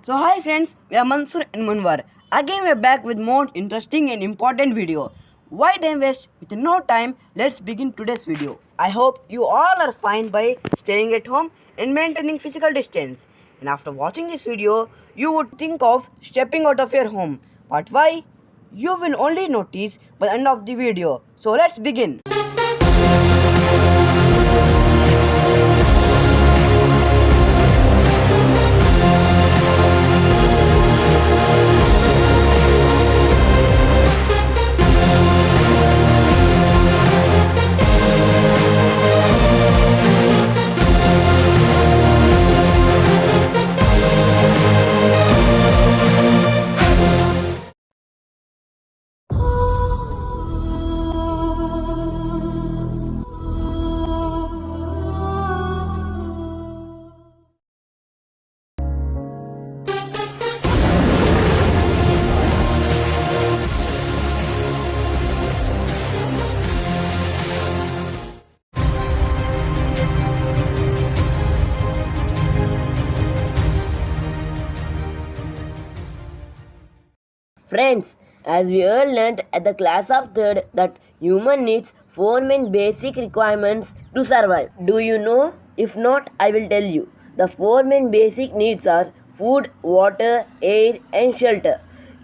So hi friends, we are Mansur and Munwar. Again we are back with more interesting and important video. Why time waste? With no time, let's begin today's video. I hope you all are fine by staying at home and maintaining physical distance. And after watching this video, you would think of stepping out of your home. But why? You will only notice by the end of the video. So let's begin. Friends, as we all learnt at the class of 3rd that human needs 4 main basic requirements to survive. Do you know? If not, I will tell you. The 4 main basic needs are food, water, air and shelter.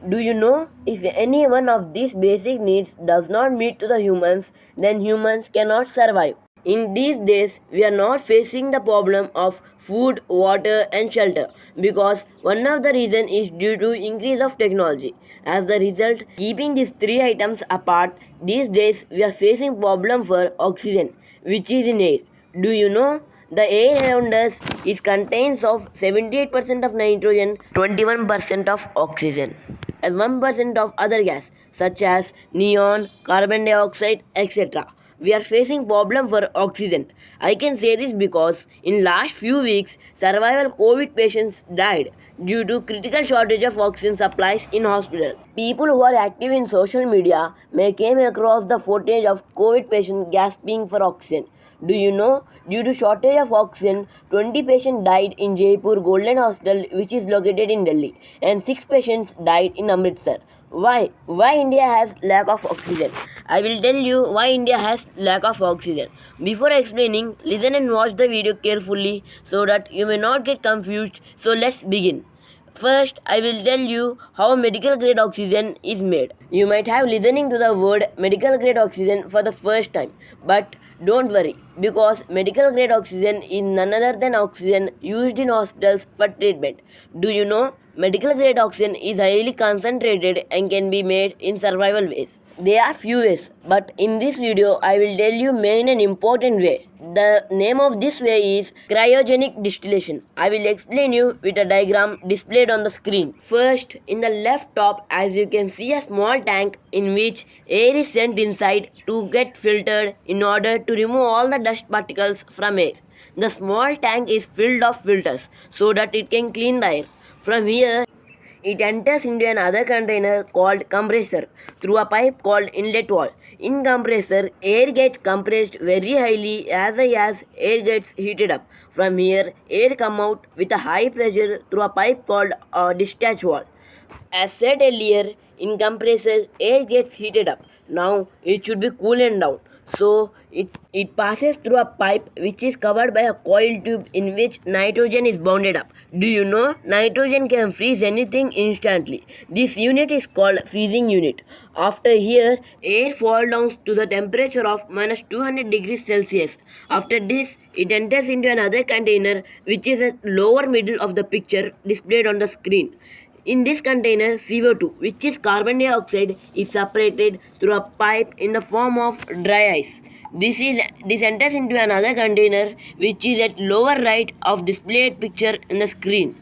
Do you know? If any one of these basic needs does not meet to the humans, then humans cannot survive. In these days, we are not facing the problem of food, water and shelter because one of the reason is due to increase of technology. As the result, keeping these 3 items apart, these days we are facing problem for oxygen, which is in air. Do you know? The air around us is contains of 78% of nitrogen, 21% of oxygen, and 1% of other gas such as neon, carbon dioxide, etc. We are facing problem for oxygen. I can say this because in last few weeks, survival COVID patients died due to critical shortage of oxygen supplies in hospital. People who are active in social media may came across the footage of COVID patient gasping for oxygen. Do you know? Due to shortage of oxygen, 20 patients died in Jaipur Golden Hospital, which is located in Delhi, and 6 patients died in Amritsar. Why? Why India has lack of oxygen? I will tell you why India has lack of oxygen. Before explaining, listen and watch the video carefully so that you may not get confused. So let's begin. First, I will tell you how medical grade oxygen is made. You might have listening to the word medical grade oxygen for the first time, but don't worry because medical grade oxygen is none other than oxygen used in hospitals for treatment. Do you know? Medical grade oxygen is highly concentrated and can be made in survival ways. There are few ways, but in this video I will tell you main and important way. The name of this way is cryogenic distillation. I will explain you with a diagram displayed on the screen. First, in the left top, as you can see a small tank in which air is sent inside to get filtered in order to remove all the dust particles from air. The small tank is filled of filters so that it can clean the air. From here, it enters into another container called compressor through a pipe called inlet wall. In compressor, air gets compressed very highly as air gets heated up. From here, air come out with a high pressure through a pipe called a discharge wall. As said earlier, in compressor, air gets heated up. Now, it should be cooling down. So, it passes through a pipe which is covered by a coil tube in which nitrogen is bounded up. Do you know? Nitrogen can freeze anything instantly. This unit is called freezing unit. After here, air falls down to the temperature of minus 200 degrees Celsius. After this, it enters into another container which is at lower middle of the picture displayed on the screen. In this container, CO2, which is carbon dioxide, is separated through a pipe in the form of dry ice. This enters into another container which is at lower right of displayed picture in the screen.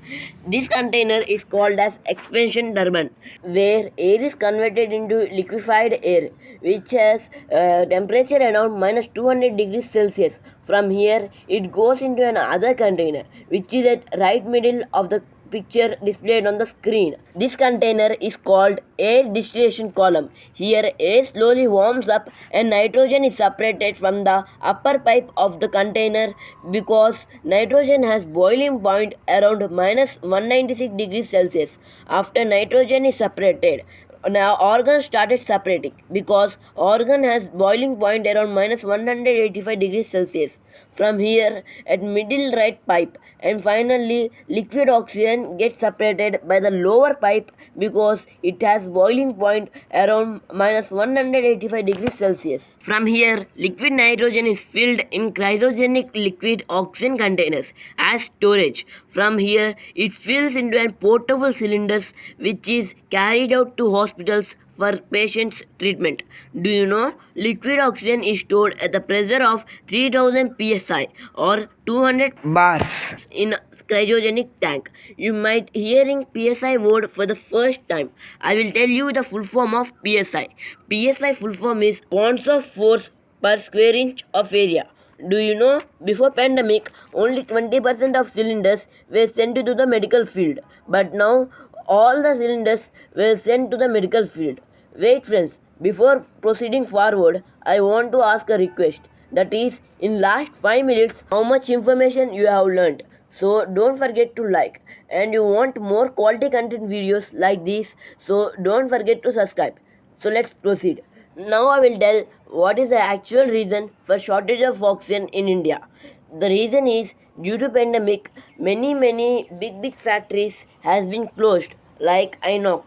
This container is called as expansion turbine, where air is converted into liquefied air, which has temperature around minus 200 degrees Celsius. From here, it goes into another container, which is at right middle of the picture displayed on the screen. This container is called air distillation column. Here air slowly warms up and nitrogen is separated from the upper pipe of the container because nitrogen has boiling point around minus 196 degrees Celsius. After nitrogen is separated, now organ started separating because organ has boiling point around minus 185 degrees Celsius. From here at middle right pipe, and finally liquid oxygen gets separated by the lower pipe because it has boiling point around minus 185 degrees Celsius. From here liquid nitrogen is filled in cryogenic liquid Auxin containers as storage. From here it fills into a portable cylinders which is carried out to hospitals for patients' treatment. Do you know liquid oxygen is stored at the pressure of 3000 psi or 200 bars in cryogenic tank? You might hearing psi word for the first time. I will tell you the full form of psi. Psi full form is pounds of force per square inch of area. Do you know, before pandemic, only 20% of cylinders were sent to the medical field. But now, all the cylinders were sent to the medical field. Wait friends, before proceeding forward, I want to ask a request. That is, in last 5 minutes, how much information you have learned. So don't forget to like. And you want more quality content videos like this, so don't forget to subscribe. So let's proceed. Now I will tell what is the actual reason for shortage of oxygen in India. The reason is due to pandemic, many big factories has been closed like Inox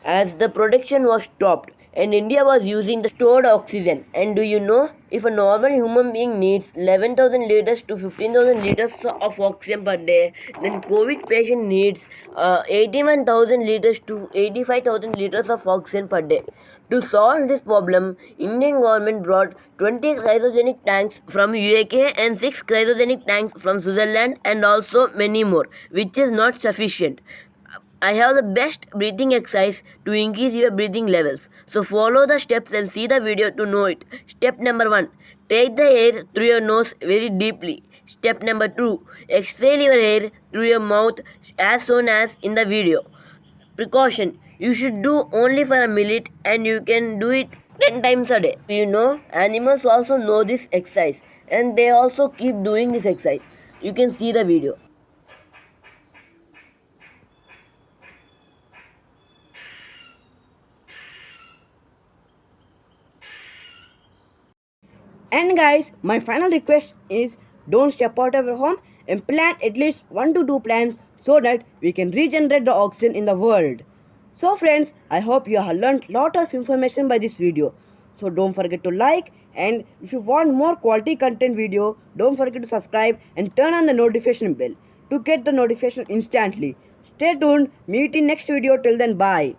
as the production was stopped and India was using the stored oxygen. And do you know, if a normal human being needs 11,000 liters to 15,000 liters of oxygen per day, then COVID patient needs 81,000 liters to 85,000 liters of oxygen per day. To solve this problem, Indian government brought 20 cryogenic tanks from UK and 6 cryogenic tanks from Switzerland and also many more, which is not sufficient. I have the best breathing exercise to increase your breathing levels. So follow the steps and see the video to know it. Step number 1. Take the air through your nose very deeply. Step number 2. Exhale your air through your mouth as soon as in the video. Precaution. You should do only for a minute and you can do it 10 times a day. You know, animals also know this exercise and they also keep doing this exercise. You can see the video. And guys, my final request is don't step out of your home and plant at least 1 to 2 plants so that we can regenerate the oxygen in the world. So friends, I hope you have learned lot of information by this video. So don't forget to like, and if you want more quality content video, don't forget to subscribe and turn on the notification bell to get the notification instantly. Stay tuned, meet in next video, till then bye.